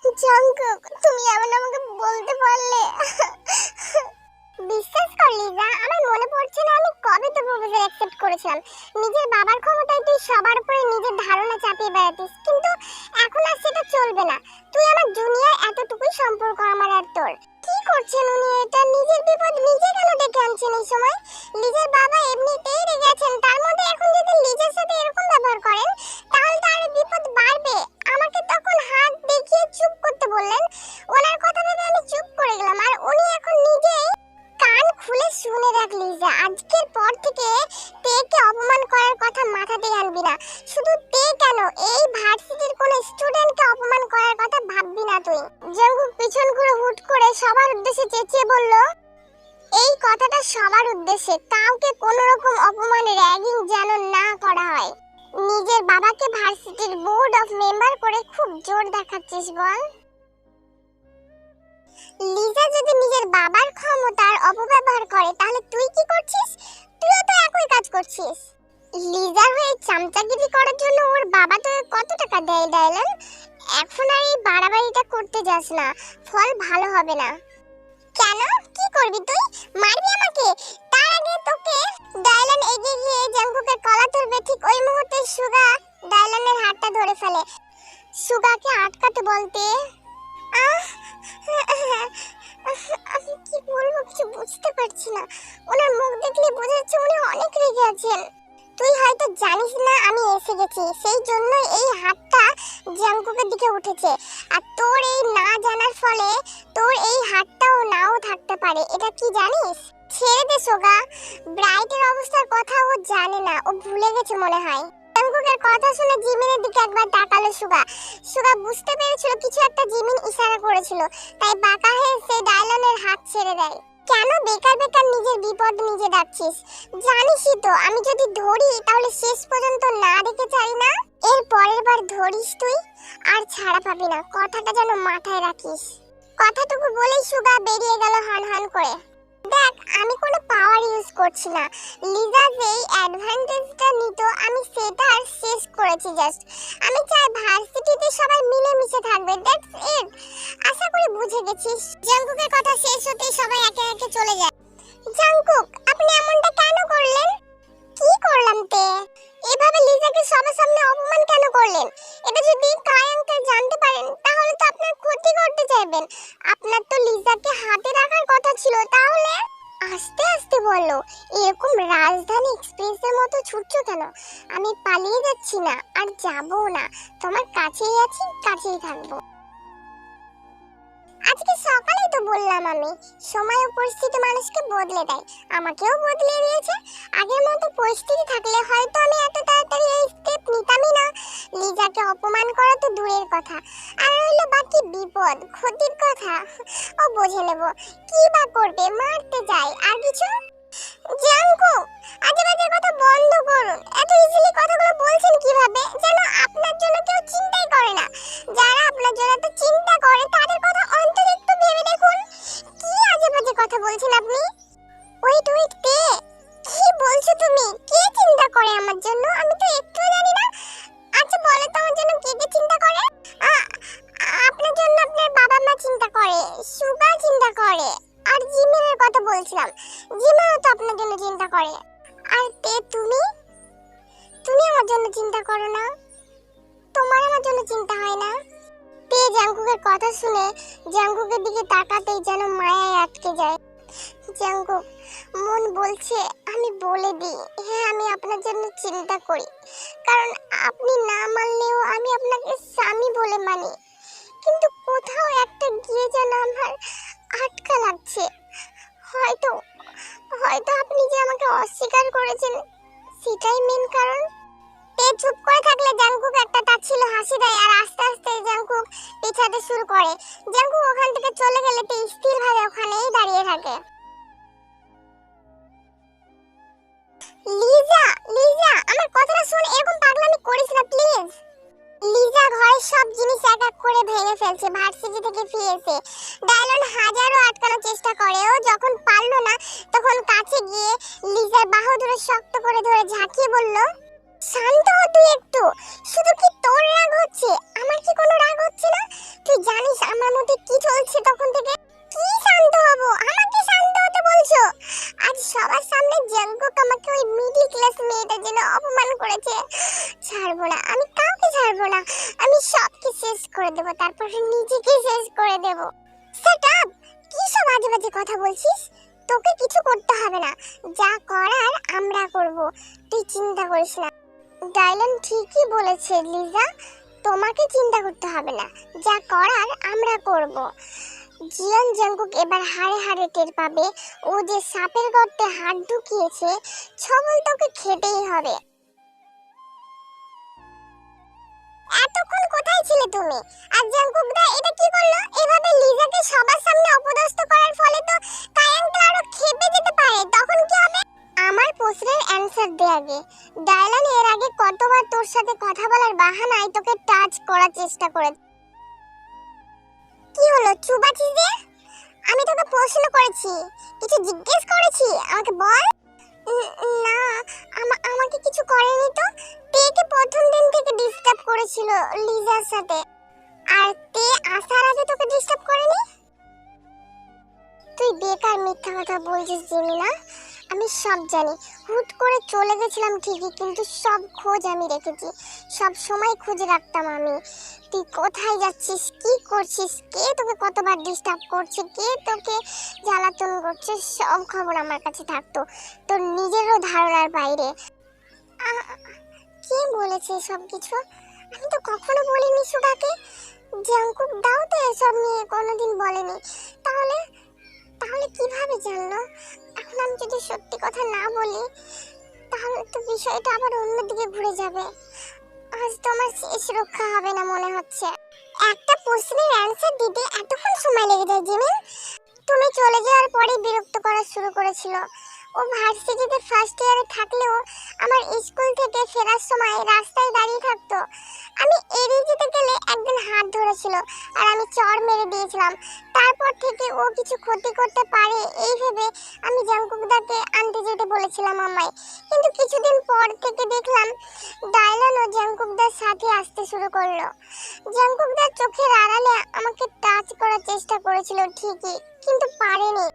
Jungkook, তুমি এমন আমাকে বলতে পারলে? বিশ্বাস কর লিজা, আমার মনে পড়ছে না আমি কবে তো প্রপোজাল অ্যাকসেপ্ট করেছিলাম। নিজের বাবার ক্ষমতায় তুই সবার উপরে নিজের ধারণা চাপিয়ে বেড়াতিস, কিন্তু এখন আর সেটা চলবে না। তুই আমার জুনিয়র, এতটুকুই সম্পর্ক আমার আর তোর। কি করছেন উনি? এটা নিজের বিপদ নিজে কেন ডেকে আনছেন এই সময়? লিজার বাবা এমনিতেই রেগে আছেন, তার মধ্যে এখন যদি লিজার সাথে এরকম ব্যবহার করেন তাহলে তো আরো বিপদ বাড়বে। আমাকে তখন হাত দেখিয়ে চুপ করতে বললেন, ওনার কথা ভেবে আমি চুপ করে গেলাম, আর উনি এখন নিজেই কান খুলে শুনে রাখ লিজা, আজকের পর থেকে তেকে অপমান করার কথা মাথাতেই আনবি না। শুধু তে কেন, এই ভার্সিটির কোন স্টুডেন্টকে অপমান করার কথা ভাববি না তুই। জঙ্কুক পিছন ঘুরে হুট করে সবার উদ্দেশ্যে চেঁচিয়ে বলল, এই কথাটা সবার উদ্দেশ্যে, কাউকে কোনো রকম অপমান র্যাগিং যেন না করা হয়। নিজের বাবাকে ভার্সিটির বোর্ড অফ মেম্বার করে খুব জোর দেখাচ্ছিস বল? লিজা যদি নিজের বাবার ক্ষমতার অপব্যবহার করে তাহলে তুই কি করছিস? তুইও তো একই কাজ করছিস। লিজার হয়ে চামচাগিরি করার জন্য ওর বাবা তো কত টাকা দেয় ডায়লন। এখন আর এই বাড়াবাড়িটা করতে যাস না, ফল ভালো হবে না। কেন, কি করবি তুই? মারবি আমাকে? তার আগে তোকে। ডায়লন এগিয়ে গিয়ে জঙ্কুকের কলার ধরবে, ঠিক ওই মুহূর্তে সুগা ডায়লনের হাতটা ধরে ফেলে। সুগাকে আটকাতে বলতে, আমি কি বলবো কিছু বুঝতে পারছি না। ওনার মুখ দেখলে বোঝা যাচ্ছে উনি অনেক রেগে আছেন। তুই হয়তো জানিস না আমি এসে গেছি, সেই জন্য এই হাতটা জঙ্কুকের দিকে উঠেছে। আর তোর এই না জানার ফলে তোর এই হাতটাও নাও থাকতে পারে, এটা কি জানিস? ছেড়ে দে সোগা, ব্রাইটের অবস্থার কথা ও জানে না, ও ভুলে গেছে মনে হয়। জঙ্কুকের কথা শুনে জিমিনের দিকে একবার তাকালো সুগা। সুগা বুঝতে পেরেছিল কিছু একটা জিমিন ইশারা করেছিল, তাই বাঁকা হয়ে সেই ডায়লনের হাত ছেড়ে দেয়। কেন বেকার বেকার নিজের বিপদ নিজে ডাকছিস? জানিসই তো আমি যদি ধরি তাহলে শেষ পর্যন্ত না দেখে ছাড়ি না। এর পরের বার ধরিস তুই আর ছাড়া পাবি না, কথাটা যেন মাথায় রাখিস। কথাটুকু বলেই সুগা বেরিয়ে গেল হান হান করে। দেখ, আমি কোনো পাওয়ার ইউজ করছি না। লিজা যেই অ্যাডভান্টেজটা নিত আমি সেটা আর শেষ করেছি জাস্ট। আমি চাই ভার্সিটিতে সবাই মিলেমিশে থাকবে, দ্যাটস ইট। আশা করি বুঝে গেছিস। জঙ্কুকের কথা শেষ হতেই সবাই একে একে চলে যায়। জঙ্কুক, আপনি এমনটা কেন করলেন? কি করলাম তে? এভাবে লিজাকে সবার সামনে অপমান কেন করলেন? এটা যদি কাই আঙ্কেল জানতে পারেন তাহলে তো আপনার ক্ষতি করতে চাইবেন। আপনার তো লিজাকে হাতে রাখার কথা ছিল, তাহলে আস্তে আস্তে বলো। এরকম রাজধানী এক্সপ্রেসের মতো ছুটছো কেন? আমি পালিয়ে যাচ্ছি না, আর যাবো না। তোমার কাছেই আছি, কাছেই থাকবো। আজকে সকালেই তো বললাম আমি, সময় ও পরিস্থিতি মানুষকে বদলে দেয়, আমাকেও বদলে দিয়েছে। আগের মতো পরিস্থিতি থাকলে হয়তো আমি এত তাড়াতাড়ি এই স্টেপ নিতামই না। লিজাকে অপমান করা তো দূরের কথা, আর রইলো বাকি বিপদ ক্ষতির কথা, ও বুঝে নেব। কি বা করবে, মারতে যায় আর কিছু? জাঙ্কু, আজেবাজে কথা বন্ধ করুন। এত ইজিলি কথাগুলো বলছেন কিভাবে? যেন আপনার জন্য কেউ চিন্তাই করে না। যারা আপনার জন্য তো চিন্তা করে তাদের কথা অন্তরে একটু ভেবে দেখুন। কি আজেবাজে কথা বলছেন আপনি? ওয়েট ওয়েট তে, কি বলছো তুমি? কে চিন্তা করে আমার জন্য? আমি তো একটু জানি না। আচ্ছা বলো তো আমার জন্য কে কে চিন্তা করে? আপনার জন্য আপনার বাবা মা চিন্তা করে, সুগা চিন্তা করে, আর জিমিনের কথা বলছিলাম, জিমিনও তো আপনার জন্য চিন্তা করে। আর তে তুমি আমার জন্য চিন্তা করো না? তোমার আমার জন্য চিন্তা হয় না? তে জাঙ্কুকের কথা শুনে জাঙ্কুকের দিকে তাকাতেই যেন মায়ায় আটকে যায়। জাঙ্কুক, মন বলছে আমি বলে দিই, হ্যাঁ আমি আপনার জন্য চিন্তা করি, কারণ আপনি না মানলেও আমি আপনাকে স্বামী বলে মানি। কিন্তু কোথাও একটা গিয়ে যেন আমার আটকা লাগছে। হয়তো হয়তো আপনি যে আমাকে অস্বীকার করেছেন সেটাই মেন কারণ। তে চুপ করে থাকলে জাঙ্কুক একটা তাচ্ছিল হাসি দেয়, আর আস্তে আস্তে জাঙ্কুক পিছাতে শুরু করে। জাঙ্কুক ওখান থেকে চলে গেলে তে স্থিরভাবে ওখানেই দাঁড়িয়ে থাকে। লিজা, লিজা আমার কথাটা শুন, এরকম পাগলামি করিস না প্লিজ। লিজা ঘরের সব জিনিস এক এক করে ভেঙে ফেলছে। ভার্সিটি থেকে ফিরেছে, ডায়লন হাজারো আটকানোর চেষ্টা করে, ও যখন পারলো না তখন কাছে গিয়ে লিজার বাহু ধরে শক্ত করে ধরে ঝাঁকিয়ে বলল, শান্ত হ তুই একটু। শুধু কি তোর রাগ হচ্ছে? আমার কি কোনো রাগ হচ্ছে না? তুই জানিস আমার মধ্যে কি চলছে তখন থেকে? কি শান্ত হব? আমাকে শান্ত হতে বলছো? আজ সবার সামনে জাঙ্কুক আমাকে ওই মিডল ক্লাস মেয়েটার জন্য অপমান করেছে। ছাড়বো না, আমি কাউকে ছাড়বো না। আমি সবকে শেষ করে দেবো, তারপর নিজেকে শেষ করে দেবো। Shut up! কি সব আজে বাজে কথা বলছিস? তোকে কিছু করতে হবে না, যা করার আমরা করব, তুই চিন্তা করিস না। ডায়লন ঠিকই বলেছে লিজা, তোমাকে চিন্তা করতে হবে না, যা করার আমরা করব। জিয়ন জাঙ্কুক এবার হাড়ে হাড়ে টের পাবে ও যে সাপের গর্তে হাত ঢুকিয়েছে, ছবল তোকে খেতেই হবে। এতক্ষণ কোথায় ছিলে তুমি? আর জাঙ্কুক দা এটা কি করলো? এভাবে লিজাকে সবার সামনে অপদস্থ করার ফলে তো কায়াঙ্কেল আরো খেপে যেতে পারে, তখন কি হবে? আমার প্রশ্নের অ্যানসার দে আগে। ডায়লন এর আগে কতবার তোর সাথে কথা বলার বাহানায় তোকে টাচ করার চেষ্টা করে। কি হলো, চুপ আছিস যে? আমি তোকে প্রশ্ন করেছি, কিছু জিজ্ঞেস করেছি, আমাকে বল। না, আমাকে কিছু করেনি তো। তেকে প্রথম দিন থেকে ডিস্টার্ব করেছিল লিজার সাথে, আর তে আসার আগে তোকে ডিস্টার্ব করেনি। তুই বেকার মিথ্যা কথা বলছিস জেমিনা, আমি সব জানি। হুট করে চলে গেছিলাম ঠিকই, কিন্তু সব খোঁজ আমি রেখেছি, সব সময় খোঁজ রাখতাম আমি। তুই কোথায় যাচ্ছিস, কি করছিস, কে তোকে কতবার ডিস্টার্ব করছে, কে তোকে জ্বালাতন করছে, সব খবর আমার কাছে থাকতো, তোর নিজেরও ধারণার বাইরে। কে বলেছে সব কিছু? আমি তো কখনো বলিনি সুগাকে। জাঙ্কুক দাও তো এসব নিয়ে কোনোদিন বলেনি। তাহলে তাহলে কিভাবে জানলো? এখন আমি যদি সত্যি কথা না বলি, তাহলে তো বিষয়টা আবার অন্যদিকে ঘুরে যাবে। আজ তো আমার শেষ রক্ষা হবে না মনে হচ্ছে। একটা প্রশ্নের অ্যানসার দিতে এতক্ষণ সময় লেগে যায় জিমিন? তুমি চলে যাওয়ার পরে বিরক্ত করা শুরু করেছিল। ও ভার্সিটিতে ফার্স্ট ইয়ারে থাকলেও আমার স্কুল থেকে ফেরার সময় রাস্তায় দাঁড়িয়ে থাকতো। আমি এড়িয়ে যেতে গেলে একদিন হাত ধরেছিল, আর আমি চড় মেরে দিয়েছিলাম। তারপর থেকে ও কিছু ক্ষতি করতে পারে এই ভেবে আমি জাঙ্কুকদাকে আনতে যেতে বলেছিলাম আমায়। কিন্তু কিছুদিন পর থেকে দেখলাম ডায়লন ও জাঙ্কুকদার সাথে আসতে শুরু করলো। জাঙ্কুকদার চোখের আড়ালে আমাকে টাচ করার চেষ্টা করেছিল ঠিকই, কিন্তু পারেনি।